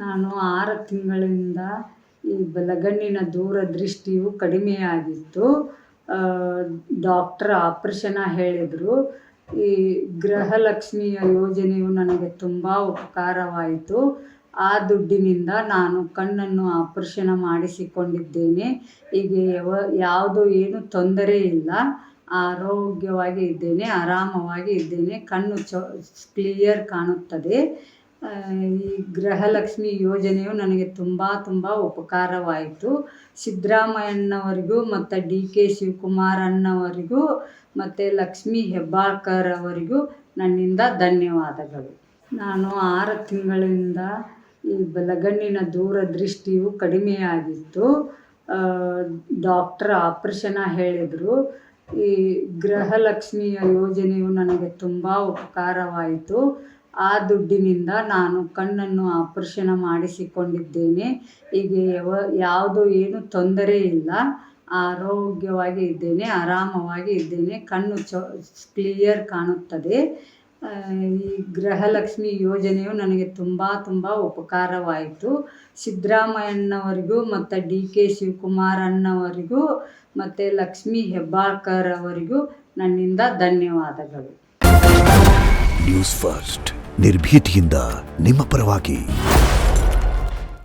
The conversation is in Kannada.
ನಾನು 6 ತಿಂಗಳಿಂದ ಈ ಬಲಗಣ್ಣಿನ ದೂರದೃಷ್ಟಿಯು ಕಡಿಮೆಯಾಗಿತ್ತು. ಡಾಕ್ಟರ್ ಆಪ್ರೇಷನ್ ಹೇಳಿದರು. ಈ ಗೃಹಲಕ್ಷ್ಮಿಯ ಯೋಜನೆಯು ನನಗೆ ತುಂಬ ಉಪಕಾರವಾಯಿತು. ಆ ದುಡ್ಡಿನಿಂದ ನಾನು ಕಣ್ಣನ್ನು ಆಪರೇಷನ್ ಮಾಡಿಸಿಕೊಂಡಿದ್ದೇನೆ. ಈಗ ಯಾವುದು ಏನು ತೊಂದರೆ ಇಲ್ಲ. ಆರೋಗ್ಯವಾಗಿ ಇದ್ದೇನೆ, ಆರಾಮವಾಗಿ ಇದ್ದೇನೆ. ಕಣ್ಣು ಕ್ಲಿಯರ್ ಕಾಣುತ್ತದೆ. ಈ ಗೃಹಲಕ್ಷ್ಮಿ ಯೋಜನೆಯು ನನಗೆ ತುಂಬ ಉಪಕಾರವಾಯಿತು. ಸಿದ್ದರಾಮಯ್ಯನವರಿಗೂ ಮತ್ತು DK ಶಿವಕುಮಾರ್ ಅಣ್ಣವರಿಗೂ ಮತ್ತು ಲಕ್ಷ್ಮೀ ಹೆಬ್ಬಾಳ್ಕರ್ ಅವರಿಗೂ ನನ್ನಿಂದ ಧನ್ಯವಾದಗಳು. ನಾನು 6 ತಿಂಗಳಿಂದ ಈ ಬಲಗಣ್ಣಿನ ದೂರದೃಷ್ಟಿಯು ಕಡಿಮೆಯಾಗಿತ್ತು. ಡಾಕ್ಟರ್ ಆಪ್ರೇಷನ್ ಹೇಳಿದರು. ಈ ಗೃಹಲಕ್ಷ್ಮಿಯ ಯೋಜನೆಯು ನನಗೆ ತುಂಬ ಉಪಕಾರವಾಯಿತು. ಆ ದುಡ್ಡಿನಿಂದ ನಾನು ಕಣ್ಣನ್ನು ಆಪರೇಷನ್ ಮಾಡಿಸಿಕೊಂಡಿದ್ದೇನೆ. ಈಗ ಯಾವುದು ಏನು ತೊಂದರೆ ಇಲ್ಲ. ಆರೋಗ್ಯವಾಗಿ ಇದ್ದೇನೆ, ಆರಾಮವಾಗಿ ಇದ್ದೇನೆ. ಕಣ್ಣು ಕ್ಲಿಯರ್ ಕಾಣುತ್ತದೆ. ಈ ಗೃಹಲಕ್ಷ್ಮಿ ಯೋಜನೆಯು ನನಗೆ ತುಂಬ ಉಪಕಾರವಾಯಿತು. ಸಿದ್ದರಾಮಯ್ಯನವರಿಗೂ ಮತ್ತು DK ಶಿವಕುಮಾರ್ ಅಣ್ಣವರಿಗೂ ಮತ್ತು ಲಕ್ಷ್ಮೀ ಹೆಬ್ಬಾಳ್ಕರ್ ಅವರಿಗೂ ನನ್ನಿಂದ ಧನ್ಯವಾದಗಳು. ನ್ಯೂಸ್ ಫಸ್ಟ್ ನಿರ್ಭೀತಿಯಿಂದ ನಿಮ್ಮ ಪರವಾಗಿ.